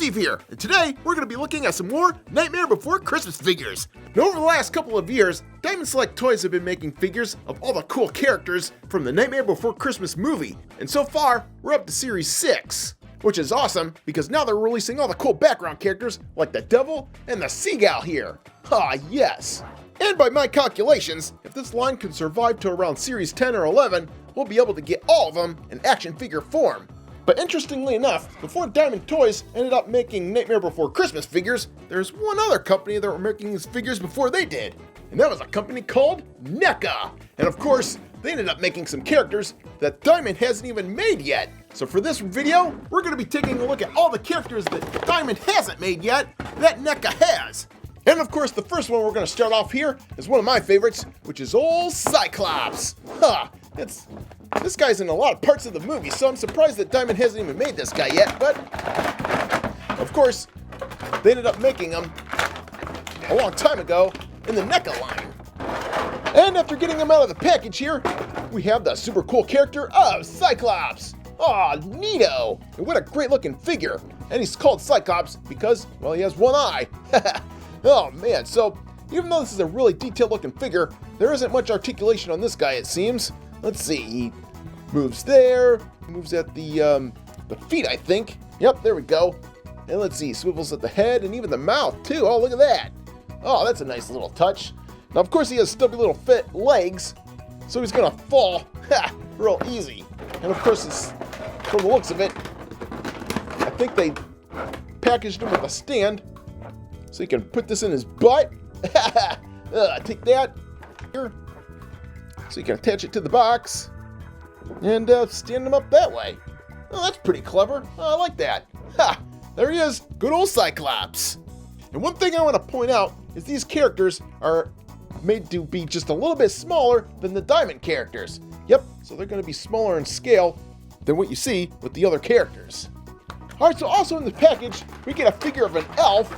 Steve here, and today we're going to be looking at some more Nightmare Before Christmas figures. Now, over the last couple of years, Diamond Select Toys have been making figures of all the cool characters from the Nightmare Before Christmas movie, and so far, we're up to Series 6. Which is awesome, because now they're releasing all the cool background characters like the Devil and the Seagull here. Ah, yes. And by my calculations, if this line can survive to around Series 10 or 11, we'll be able to get all of them in action figure form. But interestingly enough, before Diamond Toys ended up making Nightmare Before Christmas figures, there's one other company that were making these figures before they did. And that was a company called NECA. And of course, they ended up making some characters that Diamond hasn't even made yet. So for this video, we're going to be taking a look at all the characters that Diamond hasn't made yet that NECA has. And of course, the first one we're going to start off here is one of my favorites, which is old Cyclops. This guy's in a lot of parts of the movie, so I'm surprised that Diamond hasn't even made this guy yet, but of course, they ended up making him a long time ago in the NECA line. And after getting him out of the package here, we have the super cool character of Cyclops. Aw, neato! And what a great looking figure. And he's called Cyclops because, well, he has one eye. Oh man, so even though this is a really detailed looking figure, there isn't much articulation on this guy, it seems. Let's see, he moves there, moves at the feet, I think. Yep, there we go. And let's see, swivels at the head and even the mouth too. Oh, look at that. Oh, that's a nice little touch. Now, of course, he has stubby little fit legs, so he's gonna fall real easy. And of course, from the looks of it, I think they packaged him with a stand so he can put this in his butt. Take that here, so you can attach it to the box and stand him up that way. Oh, that's pretty clever. Oh, I like that. There he is, good old Cyclops. And one thing I want to point out is these characters are made to be just a little bit smaller than the Diamond characters. Yep, so they're going to be smaller in scale than what you see with the other characters. Alright, so also in the package, we get a figure of an elf,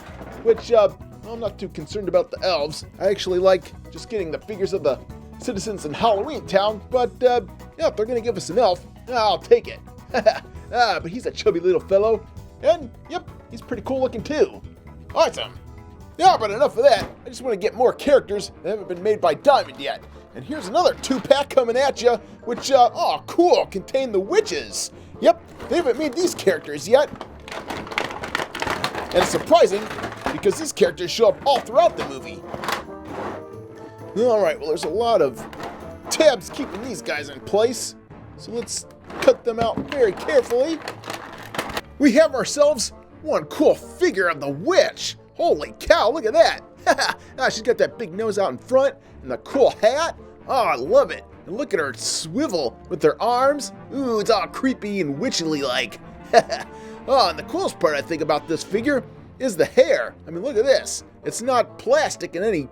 which, I'm not too concerned about the elves. I actually like just getting the figures of the citizens in Halloween Town, but, yeah, if they're going to give us an elf, I'll take it. But he's a chubby little fellow, and, yep, he's pretty cool looking too. Awesome. Yeah, but enough of that. I just want to get more characters that haven't been made by Diamond yet. And here's another 2-pack coming at you, which, oh, cool, contain the witches. Yep, they haven't made these characters yet. And it's surprising, because these characters show up all throughout the movie. Alright, well, there's a lot of tabs keeping these guys in place. So let's cut them out very carefully. We have ourselves one cool figure of the witch. Holy cow, look at that. She's got that big nose out in front and the cool hat. Oh, I love it. And look at her swivel with her arms. Ooh, it's all creepy and witchily like. Oh, and the coolest part I think about this figure is the hair. I mean, look at this. It's not plastic in any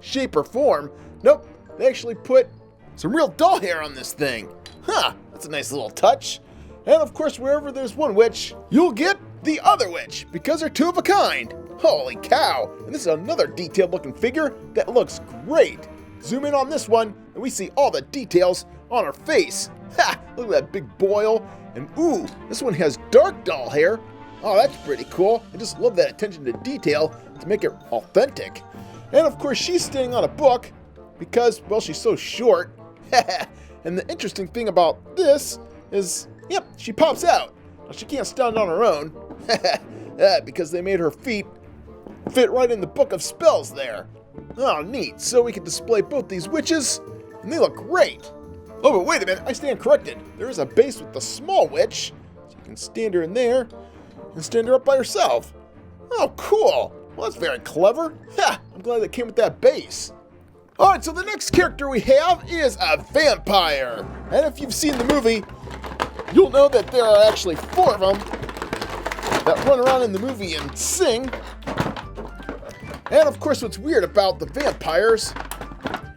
shape or form. Nope, they actually put some real doll hair on this thing. That's a nice little touch. And of course, wherever there's one witch, you'll get the other witch, because they're two of a kind. Holy cow! And this is another detailed looking figure that looks great. Zoom in on this one, and we see all the details on her face. Look at that big boil. And ooh, this one has dark doll hair. Oh, that's pretty cool. I just love that attention to detail to make it authentic. And of course, she's standing on a book because, well, she's so short. And the interesting thing about this is, yep, she pops out. Now, she can't stand on her own because they made her feet fit right in the book of spells there. Oh, neat. So we can display both these witches, and they look great. Oh, but wait a minute. I stand corrected. There is a base with the small witch, so you can stand her in there and stand her up by herself. Oh, cool. Well, that's very clever. I'm glad they came with that base. Alright, so the next character we have is a vampire. And if you've seen the movie, you'll know that there are actually 4 of them that run around in the movie and sing. And of course, what's weird about the vampires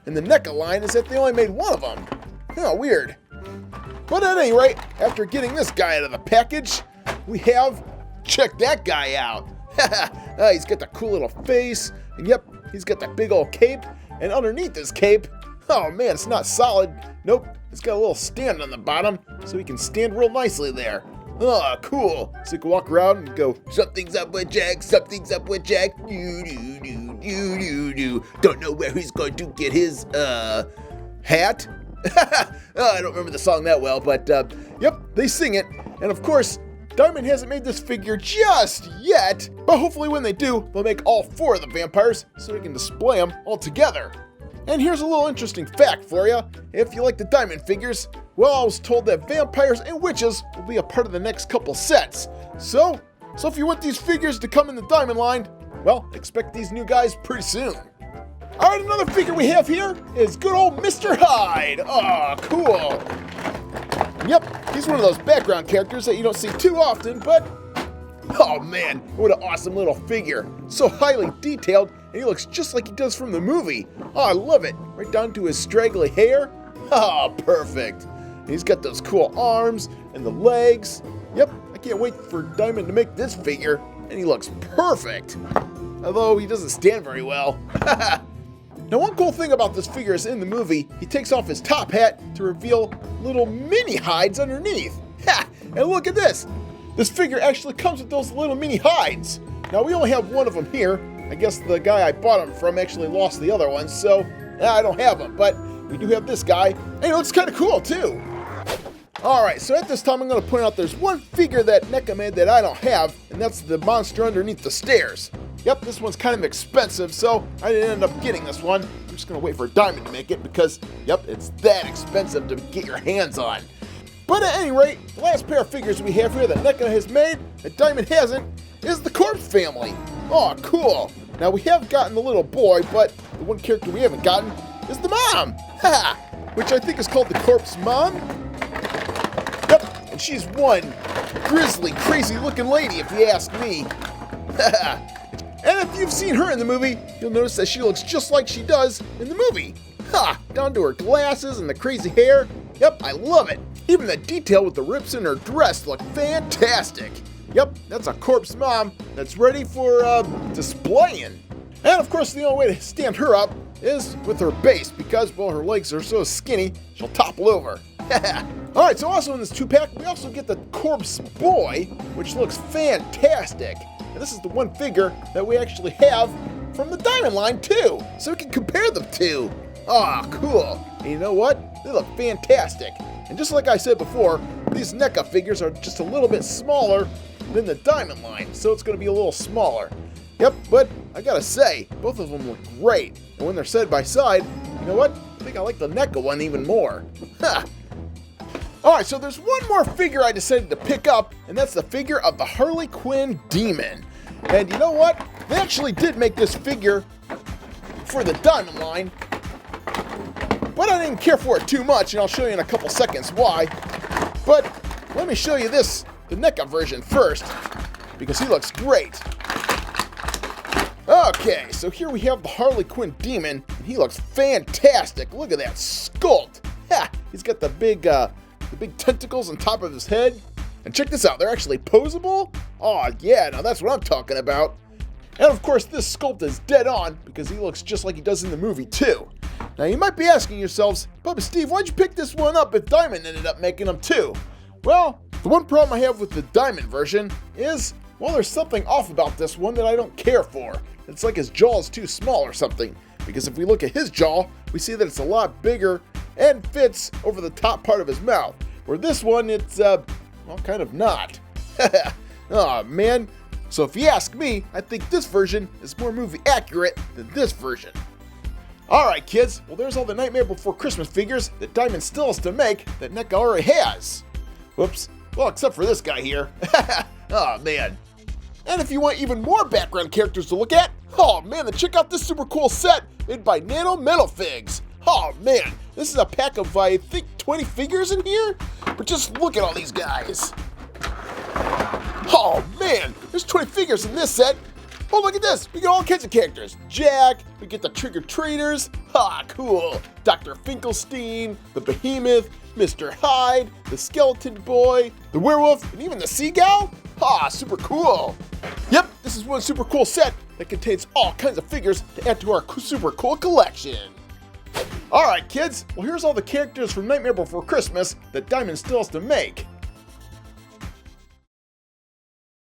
in the NECA line is that they only made 1 of them. Oh, weird. But at any rate, after getting this guy out of the package, we have, check that guy out. He's got the cool little face, and yep, he's got that big old cape, and underneath this cape, oh man, it's not solid. Nope, it's got a little stand on the bottom, so he can stand real nicely there. Oh, cool. So you can walk around and go, something's up with Jack, something's up with Jack. Do. Don't know where he's going to get his, hat? I don't remember the song that well, but, yep, they sing it. And of course, Diamond hasn't made this figure just yet, but hopefully when they do, they'll make all 4 of the vampires so they can display them all together. And here's a little interesting fact for you. If you like the Diamond figures, well, I was told that vampires and witches will be a part of the next couple sets. So if you want these figures to come in the Diamond line, well, expect these new guys pretty soon. All right, another figure we have here is good old Mr. Hyde. Oh, cool. Yep, he's one of those background characters that you don't see too often, but oh man, what an awesome little figure. So highly detailed, and he looks just like he does from the movie. Oh, I love it. Right down to his straggly hair. Oh, perfect. And he's got those cool arms and the legs. Yep, I can't wait for Diamond to make this figure, and he looks perfect. Although he doesn't stand very well. Now, one cool thing about this figure is in the movie, he takes off his top hat to reveal little mini hides underneath. Ha! And look at this. This figure actually comes with those little mini hides. Now, we only have one of them here. I guess the guy I bought him from actually lost the other one, so I don't have him. But we do have this guy, and he looks kind of cool, too. All right, so at this time, I'm going to point out there's one figure that NECA made that I don't have, and that's the monster underneath the stairs. Yep, this one's kind of expensive, so I didn't end up getting this one. I'm just going to wait for Diamond to make it because, yep, it's that expensive to get your hands on. But at any rate, the last pair of figures we have here that NECA has made, that Diamond hasn't, is the Corpse family. Oh, cool. Now, we have gotten the little boy, but the one character we haven't gotten is the mom. Ha! Which I think is called the Corpse Mom. Yep, and she's one grisly, crazy-looking lady, if you ask me. And if you've seen her in the movie, you'll notice that she looks just like she does in the movie. Ha! Down to her glasses and the crazy hair. Yep, I love it. Even the detail with the rips in her dress look fantastic. Yep, that's a Corpse Mom that's ready for displaying. And of course, the only way to stand her up is with her base because, well, her legs are so skinny, she'll topple over. All right, so also in this 2-pack, we also get the Corpse Boy, which looks fantastic. And this is the one figure that we actually have from the Diamond line, too. So we can compare the two. Ah, cool. And you know what? They look fantastic. And just like I said before, these NECA figures are just a little bit smaller than the Diamond line. So it's going to be a little smaller. Yep, but I gotta say, both of them look great. And when they're side by side, you know what? I think I like the NECA one even more. Ha! Alright, so there's one more figure I decided to pick up, and that's the figure of the Harley Quinn Demon. And you know what? They actually did make this figure for the Diamond line, but I didn't care for it too much, and I'll show you in a couple seconds why. But let me show you this, the NECA version first, because he looks great. Okay, so here we have the Harley Quinn Demon, and he looks fantastic. Look at that sculpt. Ha! He's got the big tentacles on top of his head. And check this out, they're actually posable? Oh yeah, now that's what I'm talking about. And of course, this sculpt is dead on because he looks just like he does in the movie too. Now you might be asking yourselves, Bubba Steve, why'd you pick this one up if Diamond ended up making them too? Well, the one problem I have with the Diamond version is, well, there's something off about this one that I don't care for. It's like his jaw is too small or something. Because if we look at his jaw, we see that it's a lot bigger and fits over the top part of his mouth. Where this one, it's, well, kind of not. Oh man. So if you ask me, I think this version is more movie accurate than this version. Alright kids, well there's all the Nightmare Before Christmas figures that Diamond still has to make that NECA already has. Whoops. Well, except for this guy here. Oh man. And if you want even more background characters to look at, oh man, then check out this super cool set made by Nano Metalfigs. Oh man, this is a pack of, I think, 20 figures in here? But just look at all these guys. Oh man, there's 20 figures in this set. Oh, look at this, we get all kinds of characters. Jack, we get the trick-or-treaters. Ah, cool. Dr. Finkelstein, the Behemoth, Mr. Hyde, the Skeleton Boy, the Werewolf, and even the Seagull. Ah, super cool. Yep, this is one super cool set that contains all kinds of figures to add to our super cool collection. Alright kids, well here's all the characters from Nightmare Before Christmas that Diamond still has to make.